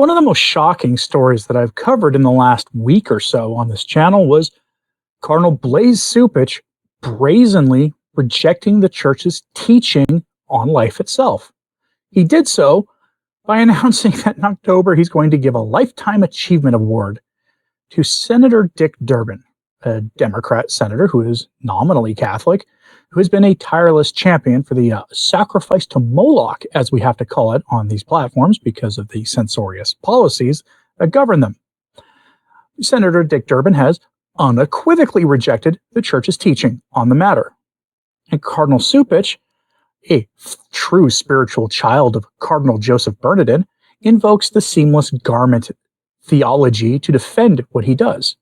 One of the most shocking stories that I've covered in the last week or so on this channel was Cardinal Cupich brazenly rejecting the church's teaching on life itself. He did so by announcing that in October he's going to give a Lifetime Achievement Award to Senator Dick Durbin, a Democrat senator who is nominally Catholic, who has been a tireless champion for the sacrifice to Moloch, as we have to call it on these platforms because of the censorious policies that govern them. Senator Dick Durbin has unequivocally rejected the church's teaching on the matter. And Cardinal Cupich, a true spiritual child of Cardinal Joseph Bernardin, invokes the seamless garment theology to defend what he does.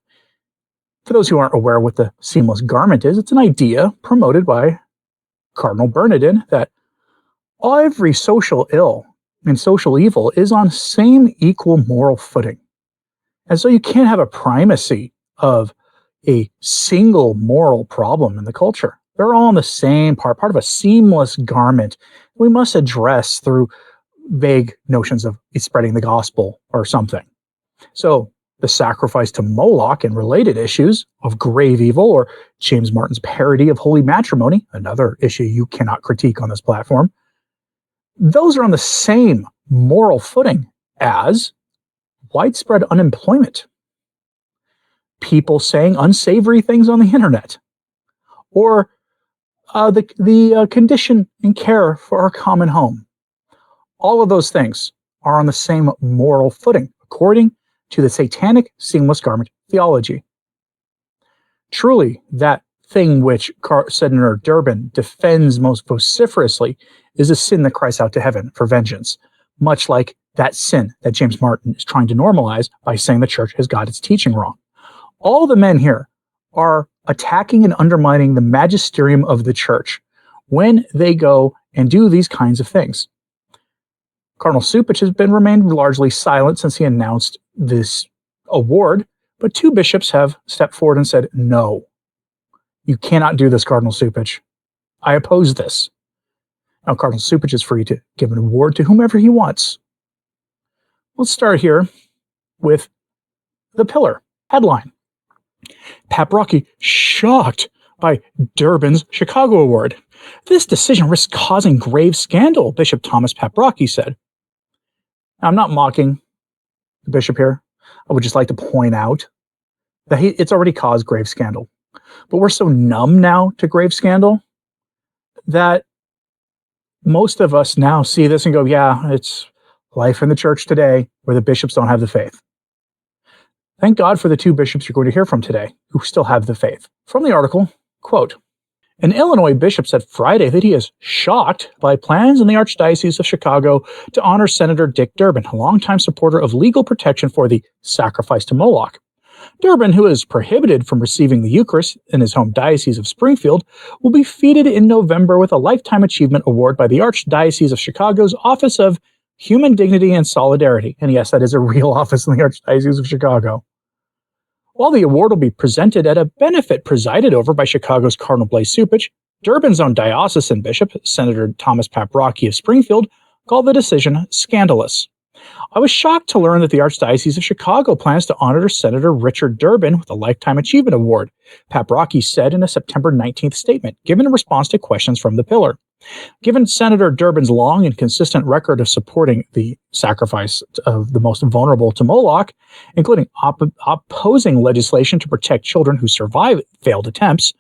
For those who aren't aware what the seamless garment is, it's an idea promoted by Cardinal Bernardin that every social ill and social evil is on same equal moral footing. And so you can't have a primacy of a single moral problem in the culture. They're all on the same part of a seamless garment we must address through vague notions of spreading the gospel or something. So the sacrifice to Moloch and related issues of grave evil, or James Martin's parody of holy matrimony, another issue you cannot critique on this platform, those are on the same moral footing as widespread unemployment, people saying unsavory things on the internet, or the condition and care for our common home. All of those things are on the same moral footing, according to the satanic seamless garment theology. Truly, that thing which Senator Durbin defends most vociferously is a sin that cries out to heaven for vengeance, much like that sin that James Martin is trying to normalize by saying the church has got its teaching wrong. All the men here are attacking and undermining the magisterium of the church when they go and do these kinds of things. Cardinal Cupich has remained largely silent since he announced this award, but two bishops have stepped forward and said, no, you cannot do this, Cardinal Cupich. I oppose this. Now, Cardinal Cupich is free to give an award to whomever he wants. Let's start here with the pillar headline. Paprocki shocked by Durbin's Chicago Award. This decision risks causing grave scandal, Bishop Thomas Paprocki said. Now, I'm not mocking the bishop here. I would just like to point out that it's already caused grave scandal. But we're so numb now to grave scandal that most of us now see this and go, yeah, it's life in the church today where the bishops don't have the faith. Thank God for the two bishops you're going to hear from today who still have the faith. From the article, quote, an Illinois bishop said Friday that he is shocked by plans in the Archdiocese of Chicago to honor Senator Dick Durbin, a longtime supporter of legal protection for the sacrifice to Moloch. Durbin, who is prohibited from receiving the Eucharist in his home diocese of Springfield, will be feted in November with a Lifetime Achievement Award by the Archdiocese of Chicago's Office of Human Dignity and Solidarity. And yes, that is a real office in the Archdiocese of Chicago. While the award will be presented at a benefit presided over by Chicago's Cardinal Cupich, Durbin's own diocesan bishop, Senator Thomas Paprocki of Springfield, called the decision scandalous. I was shocked to learn that the Archdiocese of Chicago plans to honor Senator Richard Durbin with a Lifetime Achievement Award, Paprocki said in a September 19th statement, given in response to questions from the pillar. Given Senator Durbin's long and consistent record of supporting the sacrifice of the most vulnerable to Moloch, including opposing legislation to protect children who survive failed attempts,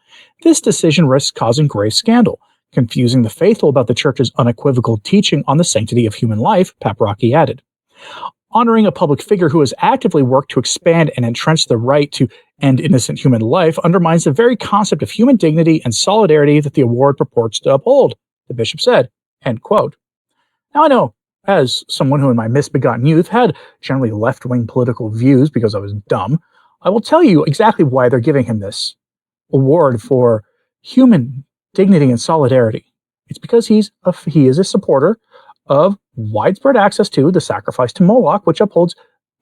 this decision risks causing grave scandal, confusing the faithful about the church's unequivocal teaching on the sanctity of human life, Paprocki added. Honoring a public figure who has actively worked to expand and entrench the right to end innocent human life undermines the very concept of human dignity and solidarity that the award purports to uphold, the bishop said, end quote. Now, I know, as someone who in my misbegotten youth had generally left-wing political views because I was dumb, I will tell you exactly why they're giving him this award for human dignity and solidarity. It's because he is a supporter of widespread access to the sacrifice to Moloch, which upholds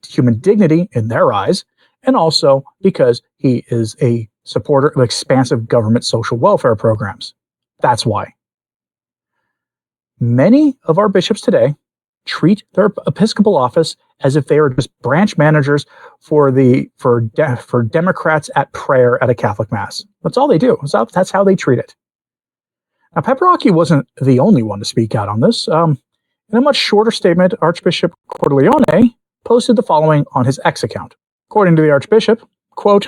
human dignity in their eyes, and also because he is a supporter of expansive government social welfare programs. That's why. Many of our bishops today treat their episcopal office as if they are just branch managers for Democrats at prayer at a Catholic mass. That's all they do. That's how they treat it. Now, Paprocki wasn't the only one to speak out on this. In a much shorter statement, Archbishop Cordileone posted the following on his X account. According to the Archbishop, quote,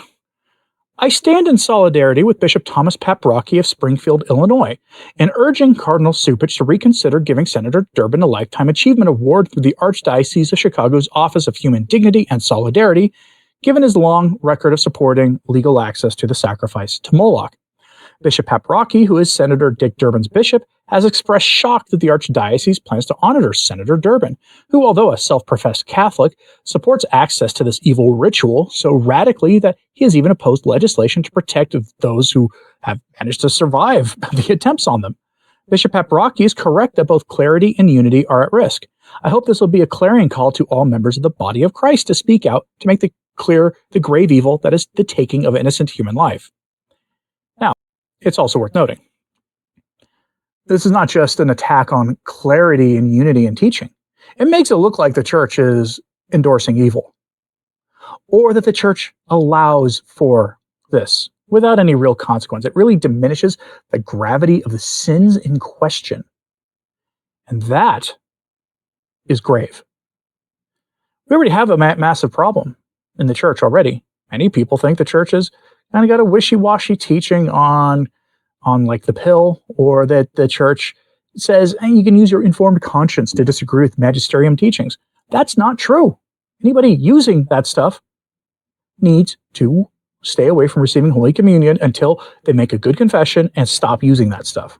I stand in solidarity with Bishop Thomas Paprocki of Springfield, Illinois, in urging Cardinal Cupich to reconsider giving Senator Durbin a Lifetime Achievement Award through the Archdiocese of Chicago's Office of Human Dignity and Solidarity, given his long record of supporting legal access to the sacrifice to Moloch. Bishop Paprocki, who is Senator Dick Durbin's bishop, has expressed shock that the Archdiocese plans to honor Senator Durbin, who, although a self-professed Catholic, supports access to this evil ritual so radically that he has even opposed legislation to protect those who have managed to survive the attempts on them. Bishop Paprocki is correct that both clarity and unity are at risk. I hope this will be a clarion call to all members of the body of Christ to speak out to make clear the grave evil that is the taking of innocent human life. Now, it's also worth noting, this is not just an attack on clarity and unity in teaching. It makes it look like the church is endorsing evil, or that the church allows for this without any real consequence. It really diminishes the gravity of the sins in question. And that is grave. We already have a massive problem in the church already. Many people think the church has kind of got a wishy-washy teaching on like the pill, or that the church says, hey, you can use your informed conscience to disagree with magisterium teachings. That's not true. Anybody using that stuff needs to stay away from receiving Holy Communion until they make a good confession and stop using that stuff.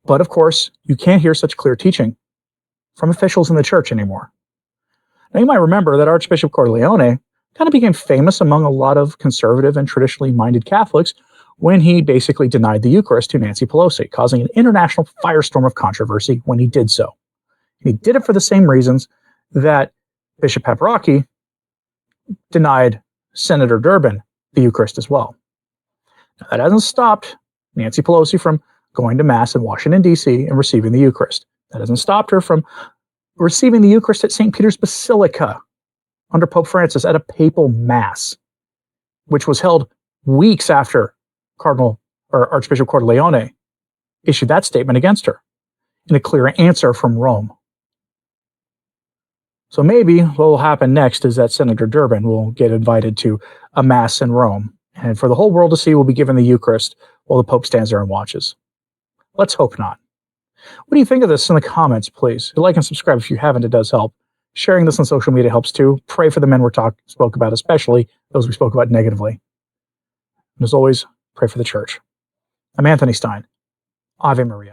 But of course, you can't hear such clear teaching from officials in the church anymore. Now, you might remember that Archbishop Cordileone kind of became famous among a lot of conservative and traditionally minded Catholics when he basically denied the Eucharist to Nancy Pelosi, causing an international firestorm of controversy when he did so. And he did it for the same reasons that Bishop Paprocki denied Senator Durbin the Eucharist as well. Now, that hasn't stopped Nancy Pelosi from going to Mass in Washington, D.C. and receiving the Eucharist. That hasn't stopped her from receiving the Eucharist at St. Peter's Basilica under Pope Francis at a papal Mass, which was held weeks after Archbishop Cordileone issued that statement against her in a clear answer from Rome. So maybe what will happen next is that Senator Durbin will get invited to a Mass in Rome, and for the whole world to see, will be given the Eucharist while the Pope stands there and watches. Let's hope not. What do you think of this in the comments, please? Like and subscribe if you haven't, it does help. Sharing this on social media helps too. Pray for the men spoke about, especially those we spoke about negatively. And as always, pray for the church. I'm Anthony Stine. Ave Maria.